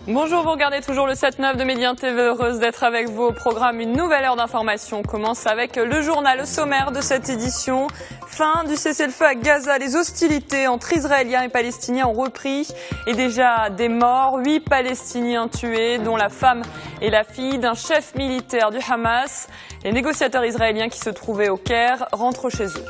Bonjour, vous regardez toujours le 7-9 de Média TV, heureuse d'être avec vous au programme. Une nouvelle heure d'information commence avec le journal, le sommaire de cette édition. Fin du cessez-le-feu à Gaza, les hostilités entre Israéliens et Palestiniens ont repris et déjà des morts, 8 Palestiniens tués, dont la femme et la fille d'un chef militaire du Hamas. Les négociateurs israéliens qui se trouvaient au Caire rentrent chez eux.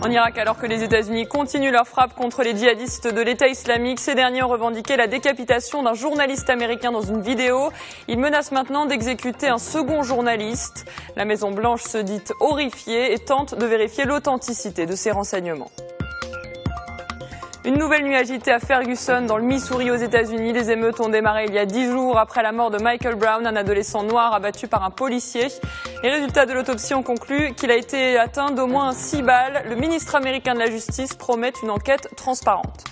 En Irak, alors que les États-Unis continuent leur frappe contre les djihadistes de l'État islamique, ces derniers ont revendiqué la décapitation d'un journaliste américain dans une vidéo. Ils menacent maintenant d'exécuter un second journaliste. La Maison-Blanche se dit horrifiée et tente de vérifier l'authenticité de ces renseignements. Une nouvelle nuit agitée à Ferguson, dans le Missouri aux États-Unis. Les émeutes ont démarré il y a 10 jours après la mort de Michael Brown, un adolescent noir abattu par un policier. Les résultats de l'autopsie ont conclu qu'il a été atteint d'au moins 6 balles. Le ministre américain de la Justice promet une enquête transparente.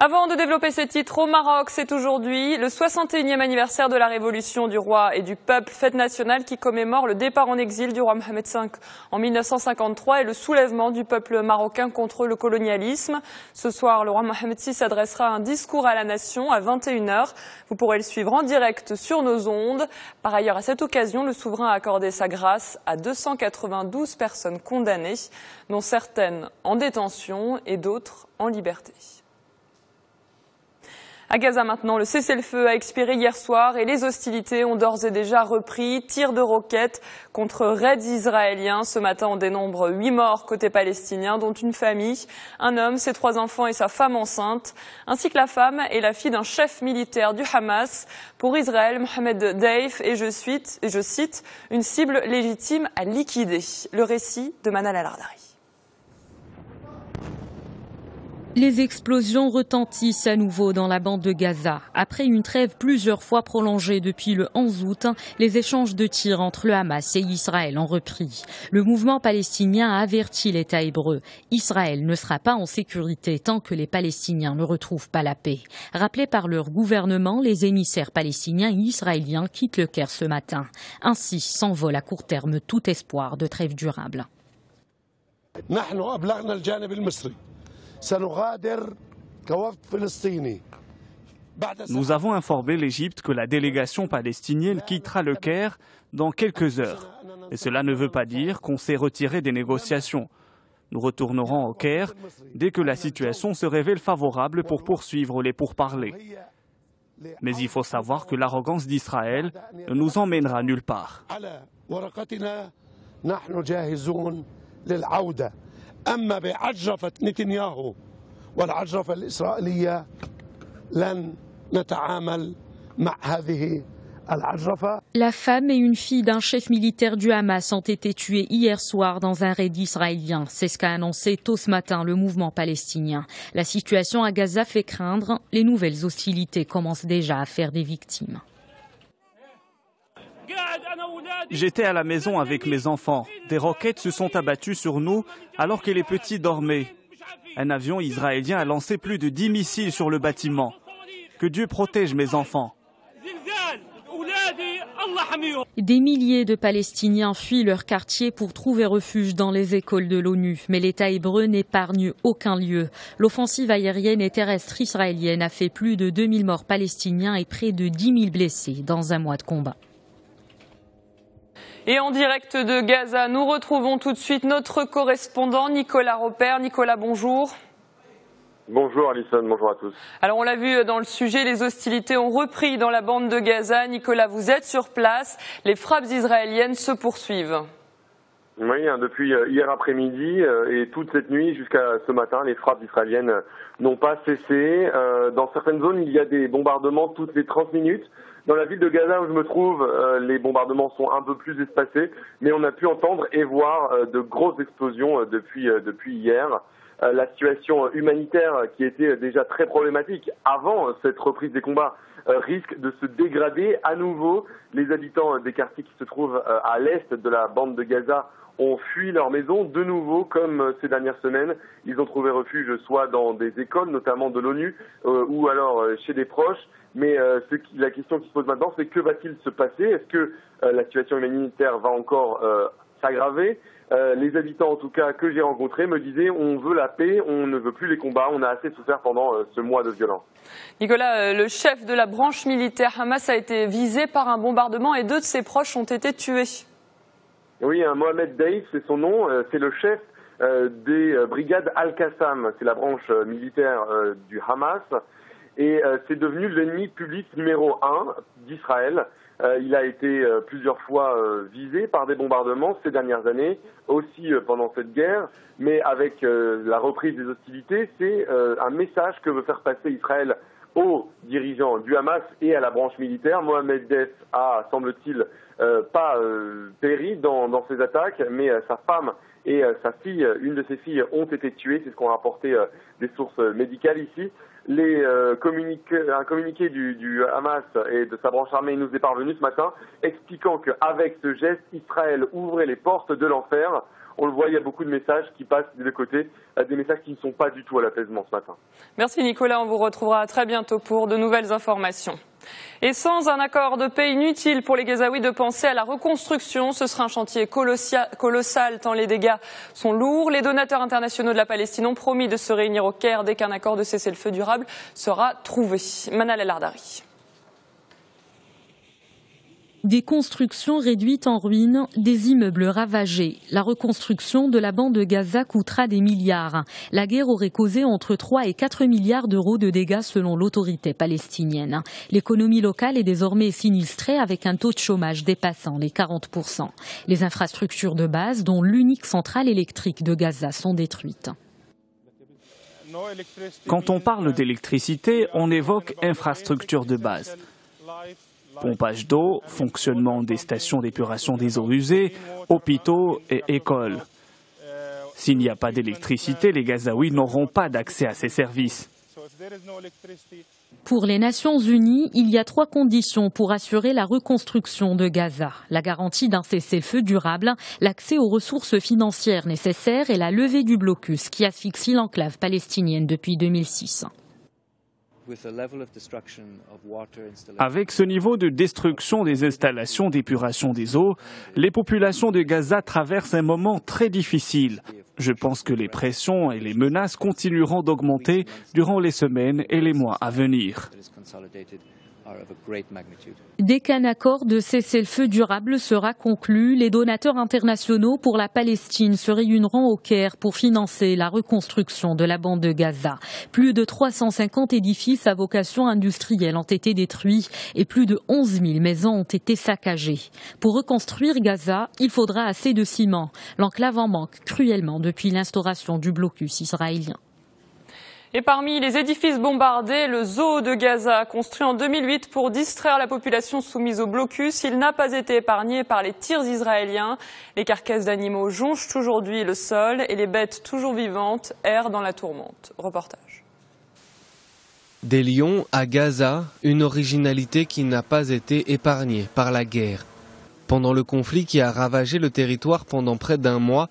Avant de développer ces titres, au Maroc, c'est aujourd'hui le 61e anniversaire de la révolution du roi et du peuple, fête nationale qui commémore le départ en exil du roi Mohamed V en 1953 et le soulèvement du peuple marocain contre le colonialisme. Ce soir, le roi Mohamed VI adressera un discours à la nation à 21h. Vous pourrez le suivre en direct sur nos ondes. Par ailleurs, à cette occasion, le souverain a accordé sa grâce à 292 personnes condamnées, dont certaines en détention et d'autres en liberté. À Gaza maintenant, le cessez-le-feu a expiré hier soir et les hostilités ont d'ores et déjà repris. Tirs de roquettes contre raids israéliens. Ce matin, on dénombre 8 morts côté palestinien, dont une famille, un homme, ses 3 enfants et sa femme enceinte, ainsi que la femme et la fille d'un chef militaire du Hamas. Pour Israël, Mohamed Deif est, je cite, une cible légitime à liquider. Le récit de Manal Al-Ardari. Les explosions retentissent à nouveau dans la bande de Gaza. Après une trêve plusieurs fois prolongée depuis le 11 août, les échanges de tirs entre le Hamas et Israël ont repris. Le mouvement palestinien a averti l'État hébreu. Israël ne sera pas en sécurité tant que les Palestiniens ne retrouvent pas la paix. Rappelés par leur gouvernement, les émissaires palestiniens et israéliens quittent le Caire ce matin. Ainsi s'envole à court terme tout espoir de trêve durable. Nous avons informé l'Égypte que la délégation palestinienne quittera le Caire dans quelques heures. Et cela ne veut pas dire qu'on s'est retiré des négociations. Nous retournerons au Caire dès que la situation se révèle favorable pour poursuivre les pourparlers. Mais il faut savoir que l'arrogance d'Israël ne nous emmènera nulle part. La femme et une fille d'un chef militaire du Hamas ont été tuées hier soir dans un raid israélien. C'est ce qu'a annoncé tôt ce matin le mouvement palestinien. La situation à Gaza fait craindre. Les nouvelles hostilités commencent déjà à faire des victimes. J'étais à la maison avec mes enfants. Des roquettes se sont abattues sur nous alors que les petits dormaient. Un avion israélien a lancé plus de 10 missiles sur le bâtiment. Que Dieu protège mes enfants. Des milliers de Palestiniens fuient leur quartier pour trouver refuge dans les écoles de l'ONU. Mais l'État hébreu n'épargne aucun lieu. L'offensive aérienne et terrestre israélienne a fait plus de 2000 morts palestiniens et près de 10 000 blessés dans un mois de combat. Et en direct de Gaza, nous retrouvons tout de suite notre correspondant Nicolas Robert. Nicolas, bonjour. Bonjour Alison, bonjour à tous. Alors on l'a vu dans le sujet, les hostilités ont repris dans la bande de Gaza. Nicolas, vous êtes sur place, les frappes israéliennes se poursuivent. Oui, depuis hier après-midi et toute cette nuit jusqu'à ce matin, les frappes israéliennes n'ont pas cessé. Dans certaines zones, il y a des bombardements toutes les 30 minutes. Dans la ville de Gaza où je me trouve, les bombardements sont un peu plus espacés, mais on a pu entendre et voir de grosses explosions depuis hier. la situation humanitaire qui était déjà très problématique avant cette reprise des combats risque de se dégrader à nouveau. Les habitants des quartiers qui se trouvent à l'est de la bande de Gaza ont fui leur maison de nouveau, comme ces dernières semaines. Ils ont trouvé refuge soit dans des écoles, notamment de l'ONU, ou alors chez des proches. Mais la question qui se pose maintenant, c'est que va-t-il se passer? Est-ce que la situation humanitaire va encore s'aggraver? Les habitants, en tout cas, que j'ai rencontrés, me disaient on veut la paix, on ne veut plus les combats, on a assez souffert pendant ce mois de violence. Nicolas, le chef de la branche militaire Hamas a été visé par un bombardement et 2 de ses proches ont été tués. Oui, Mohamed Daïf, c'est son nom, c'est le chef des brigades Al-Qassam, c'est la branche militaire du Hamas, et c'est devenu l'ennemi public numéro 1 d'Israël. Il a été plusieurs fois visé par des bombardements ces dernières années, aussi pendant cette guerre, mais avec la reprise des hostilités, c'est un message que veut faire passer Israël aux dirigeants du Hamas et à la branche militaire. Mohamed Daïf a, semble-t-il, pas péri dans ces attaques, mais sa femme et sa fille, une de ses filles, ont été tuées. C'est ce qu'ont rapporté des sources médicales ici. Un communiqué du Hamas et de sa branche armée nous est parvenu ce matin, expliquant qu'avec ce geste, Israël ouvrait les portes de l'enfer. On le voit, il y a beaucoup de messages qui passent des deux côtés, des messages qui ne sont pas du tout à l'apaisement ce matin. Merci Nicolas, on vous retrouvera très bientôt pour de nouvelles informations. Et sans un accord de paix, inutile pour les Gazaouis de penser à la reconstruction. Ce sera un chantier colossal tant les dégâts sont lourds. Les donateurs internationaux de la Palestine ont promis de se réunir au Caire dès qu'un accord de cessez-le-feu durable sera trouvé. Manal El Ardari. Des constructions réduites en ruines, des immeubles ravagés. La reconstruction de la bande de Gaza coûtera des milliards. La guerre aurait causé entre 3 et 4 milliards d'euros de dégâts selon l'autorité palestinienne. L'économie locale est désormais sinistrée avec un taux de chômage dépassant les 40%. Les infrastructures de base, dont l'unique centrale électrique de Gaza, sont détruites. Quand on parle d'électricité, on évoque infrastructures de base. Pompage d'eau, fonctionnement des stations d'épuration des eaux usées, hôpitaux et écoles. S'il n'y a pas d'électricité, les Gazaouis n'auront pas d'accès à ces services. Pour les Nations Unies, il y a 3 conditions pour assurer la reconstruction de Gaza. La garantie d'un cessez-le-feu durable, l'accès aux ressources financières nécessaires et la levée du blocus qui asphyxie l'enclave palestinienne depuis 2006. Avec ce niveau de destruction des installations d'épuration des eaux, les populations de Gaza traversent un moment très difficile. Je pense que les pressions et les menaces continueront d'augmenter durant les semaines et les mois à venir. Dès qu'un accord de cessez-le-feu durable sera conclu, les donateurs internationaux pour la Palestine se réuniront au Caire pour financer la reconstruction de la bande de Gaza. Plus de 350 édifices à vocation industrielle ont été détruits et plus de 11 000 maisons ont été saccagées. Pour reconstruire Gaza, il faudra assez de ciment. L'enclave en manque cruellement depuis l'instauration du blocus israélien. Et parmi les édifices bombardés, le zoo de Gaza, construit en 2008 pour distraire la population soumise au blocus, il n'a pas été épargné par les tirs israéliens. Les carcasses d'animaux jonchent aujourd'hui le sol et les bêtes toujours vivantes errent dans la tourmente. Reportage. Des lions à Gaza, une originalité qui n'a pas été épargnée par la guerre. Pendant le conflit qui a ravagé le territoire pendant près d'un mois,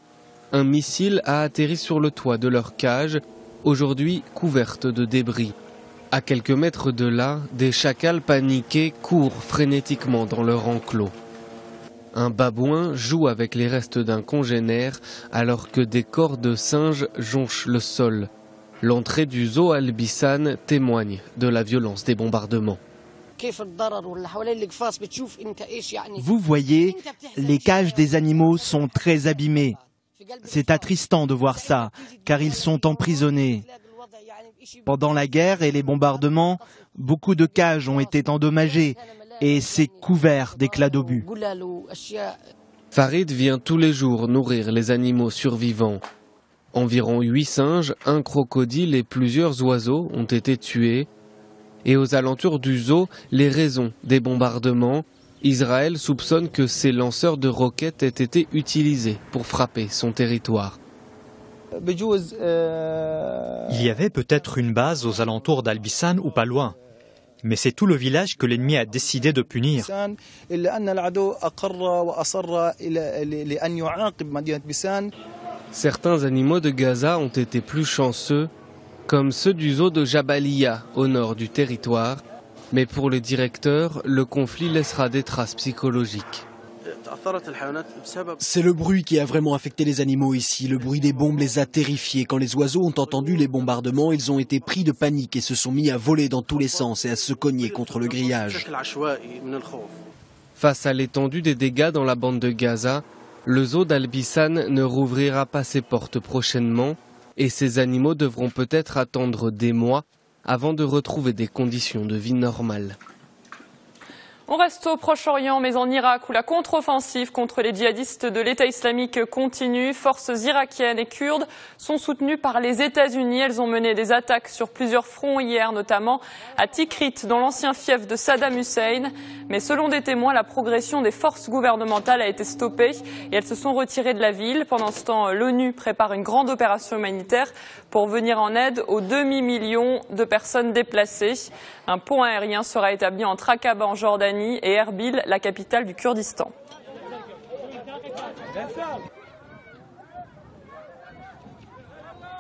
un missile a atterri sur le toit de leur cage, aujourd'hui couverte de débris. À quelques mètres de là, des chacals paniqués courent frénétiquement dans leur enclos. Un babouin joue avec les restes d'un congénère alors que des corps de singes jonchent le sol. L'entrée du zoo Al-Bissan témoigne de la violence des bombardements. Vous voyez, les cages des animaux sont très abîmées. C'est attristant de voir ça, car ils sont emprisonnés. Pendant la guerre et les bombardements, beaucoup de cages ont été endommagées et c'est couvert d'éclats d'obus. Farid vient tous les jours nourrir les animaux survivants. Environ 8 singes, un crocodile et plusieurs oiseaux ont été tués. Et aux alentours du zoo, les raisons des bombardements. Israël soupçonne que ces lanceurs de roquettes aient été utilisés pour frapper son territoire. Il y avait peut-être une base aux alentours d'Al-Bissan ou pas loin. Mais c'est tout le village que l'ennemi a décidé de punir. Certains animaux de Gaza ont été plus chanceux, comme ceux du zoo de Jabalia, au nord du territoire. Mais pour le directeur, le conflit laissera des traces psychologiques. C'est le bruit qui a vraiment affecté les animaux ici. Le bruit des bombes les a terrifiés. Quand les oiseaux ont entendu les bombardements, ils ont été pris de panique et se sont mis à voler dans tous les sens et à se cogner contre le grillage. Face à l'étendue des dégâts dans la bande de Gaza, le zoo d'Al-Bissan ne rouvrira pas ses portes prochainement et ces animaux devront peut-être attendre des mois avant de retrouver des conditions de vie normales. On reste au Proche-Orient, mais en Irak, où la contre-offensive contre les djihadistes de l'État islamique continue. Forces irakiennes et kurdes sont soutenues par les États-Unis. Elles ont mené des attaques sur plusieurs fronts hier, notamment à Tikrit, dans l'ancien fief de Saddam Hussein. Mais selon des témoins, la progression des forces gouvernementales a été stoppée et elles se sont retirées de la ville. Pendant ce temps, l'ONU prépare une grande opération humanitaire pour venir en aide aux demi-million de personnes déplacées. Un pont aérien sera établi entre Aqaba en Jordanie et Erbil, la capitale du Kurdistan.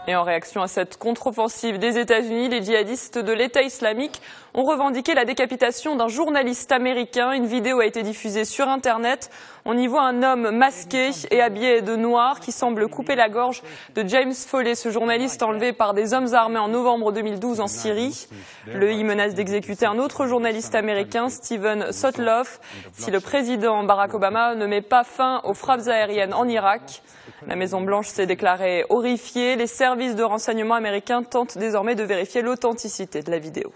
Et en réaction à cette contre-offensive des États-Unis, les djihadistes de l'État islamique ont revendiqué la décapitation d'un journaliste américain. Une vidéo a été diffusée sur Internet. On y voit un homme masqué et habillé de noir qui semble couper la gorge de James Foley, ce journaliste enlevé par des hommes armés en novembre 2012 en Syrie. Le menace d'exécuter un autre journaliste américain, Steven Sotloff, si le président Barack Obama ne met pas fin aux frappes aériennes en Irak. La Maison-Blanche s'est déclarée horrifiée. Les services de renseignement américains tentent désormais de vérifier l'authenticité de la vidéo.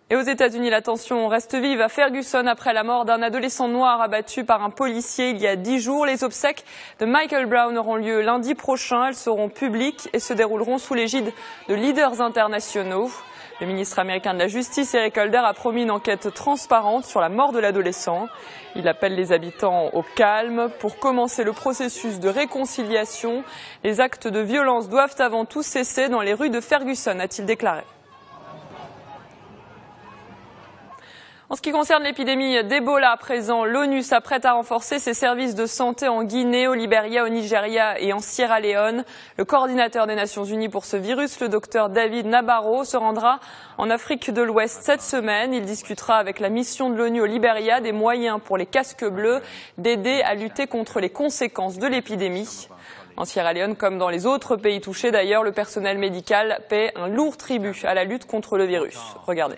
Et aux États-Unis, la tension reste vive à Ferguson après la mort d'un adolescent noir abattu par un policier il y a 10 jours. Les obsèques de Michael Brown auront lieu lundi prochain. Elles seront publiques et se dérouleront sous l'égide de leaders internationaux. Le ministre américain de la Justice, Eric Holder, a promis une enquête transparente sur la mort de l'adolescent. Il appelle les habitants au calme pour commencer le processus de réconciliation. Les actes de violence doivent avant tout cesser dans les rues de Ferguson, a-t-il déclaré. En ce qui concerne l'épidémie d'Ebola à présent, l'ONU s'apprête à renforcer ses services de santé en Guinée, au Libéria, au Nigeria et en Sierra Leone. Le coordinateur des Nations Unies pour ce virus, le docteur David Nabarro, se rendra en Afrique de l'Ouest cette semaine. Il discutera avec la mission de l'ONU au Libéria des moyens pour les casques bleus d'aider à lutter contre les conséquences de l'épidémie. En Sierra Leone, comme dans les autres pays touchés d'ailleurs, le personnel médical paie un lourd tribut à la lutte contre le virus. Regardez.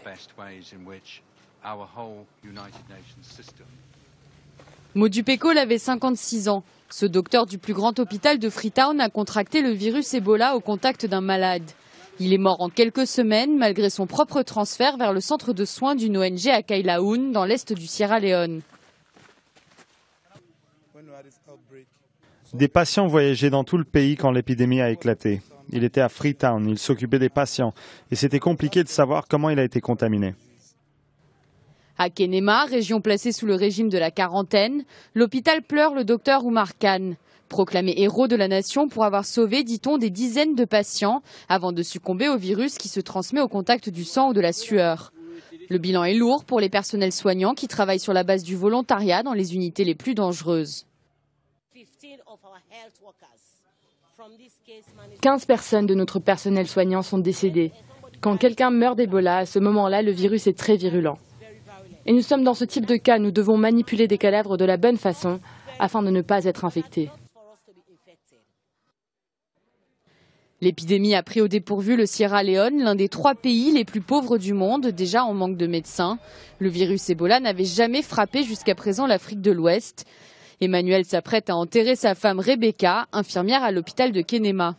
Modupekol avait 56 ans. Ce docteur du plus grand hôpital de Freetown a contracté le virus Ebola au contact d'un malade. Il est mort en quelques semaines malgré son propre transfert vers le centre de soins d'une ONG à Kailaoun, dans l'est du Sierra Leone. Des patients voyageaient dans tout le pays quand l'épidémie a éclaté. Il était à Freetown, il s'occupait des patients et c'était compliqué de savoir comment il a été contaminé. À Kenema, région placée sous le régime de la quarantaine, l'hôpital pleure le docteur Oumar Khan, proclamé héros de la nation pour avoir sauvé, dit-on, des dizaines de patients avant de succomber au virus qui se transmet au contact du sang ou de la sueur. Le bilan est lourd pour les personnels soignants qui travaillent sur la base du volontariat dans les unités les plus dangereuses. 15 personnes de notre personnel soignant sont décédées. Quand quelqu'un meurt d'Ebola, à ce moment-là, le virus est très virulent. Et nous sommes dans ce type de cas, nous devons manipuler des cadavres de la bonne façon afin de ne pas être infectés. L'épidémie a pris au dépourvu le Sierra Leone, l'un des 3 pays les plus pauvres du monde, déjà en manque de médecins. Le virus Ebola n'avait jamais frappé jusqu'à présent l'Afrique de l'Ouest. Emmanuel s'apprête à enterrer sa femme Rebecca, infirmière à l'hôpital de Kenema.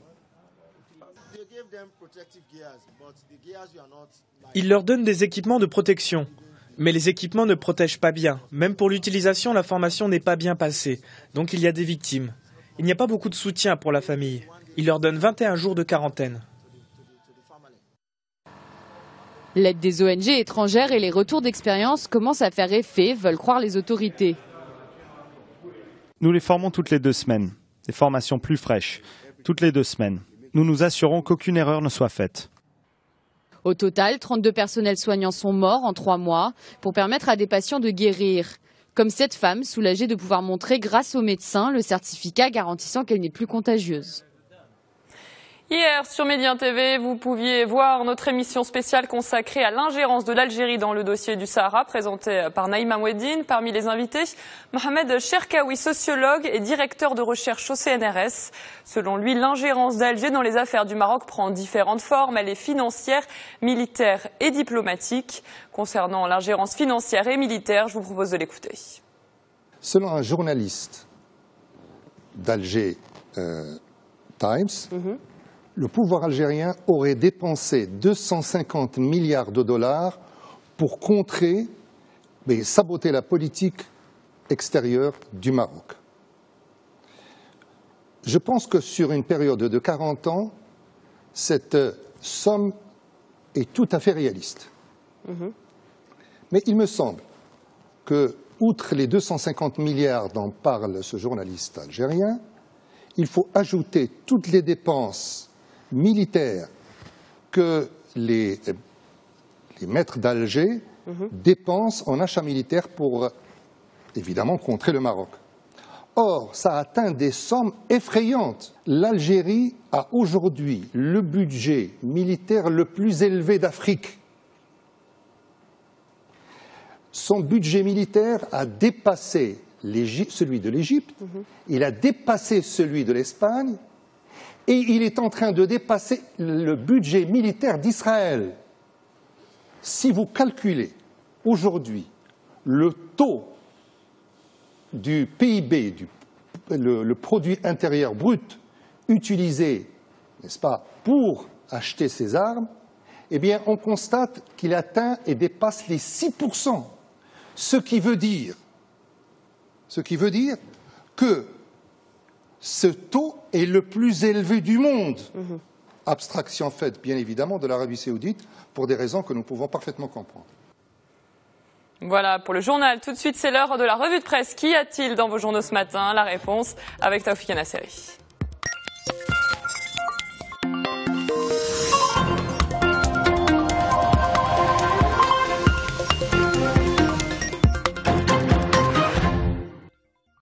Il leur donne des équipements de protection. Mais les équipements ne protègent pas bien. Même pour l'utilisation, la formation n'est pas bien passée. Donc il y a des victimes. Il n'y a pas beaucoup de soutien pour la famille. Il leur donne 21 jours de quarantaine. L'aide des ONG étrangères et les retours d'expérience commencent à faire effet, veulent croire les autorités. Nous les formons toutes les 2 semaines. Des formations plus fraîches, toutes les 2 semaines. Nous nous assurons qu'aucune erreur ne soit faite. Au total, 32 personnels soignants sont morts en 3 mois pour permettre à des patients de guérir. Comme cette femme, soulagée de pouvoir montrer grâce au médecin le certificat garantissant qu'elle n'est plus contagieuse. Hier, sur Médien TV, vous pouviez voir notre émission spéciale consacrée à l'ingérence de l'Algérie dans le dossier du Sahara, présentée par Naïma Moueddine. Parmi les invités, Mohamed Cherkaoui, sociologue et directeur de recherche au CNRS. Selon lui, l'ingérence d'Alger dans les affaires du Maroc prend différentes formes. Elle est financière, militaire et diplomatique. Concernant l'ingérence financière et militaire, je vous propose de l'écouter. Selon un journaliste d'Alger Times, le pouvoir algérien aurait dépensé 250 milliards de dollars pour contrer et saboter la politique extérieure du Maroc. Je pense que sur une période de 40 ans, cette somme est tout à fait réaliste. Mais il me semble que, outre les 250 milliards dont parle ce journaliste algérien, il faut ajouter toutes les dépenses militaires que les maîtres d'Alger dépensent en achats militaires pour, évidemment, contrer le Maroc. Or, ça atteint des sommes effrayantes. L'Algérie a aujourd'hui le budget militaire le plus élevé d'Afrique. Son budget militaire a dépassé celui de l'Égypte, il a dépassé celui de l'Espagne, et il est en train de dépasser le budget militaire d'Israël. Si vous calculez aujourd'hui le taux du PIB, le produit intérieur brut utilisé, n'est-ce pas, pour acheter ces armes, eh bien, on constate qu'il atteint et dépasse les 6%. Ce qui veut dire que ce taux est le plus élevé du monde. Abstraction faite, bien évidemment, de l'Arabie saoudite, pour des raisons que nous pouvons parfaitement comprendre. Voilà pour le journal. Tout de suite, c'est l'heure de la revue de presse. Qu'y a-t-il dans vos journaux ce matin? La réponse avec Taoufik Nasseri.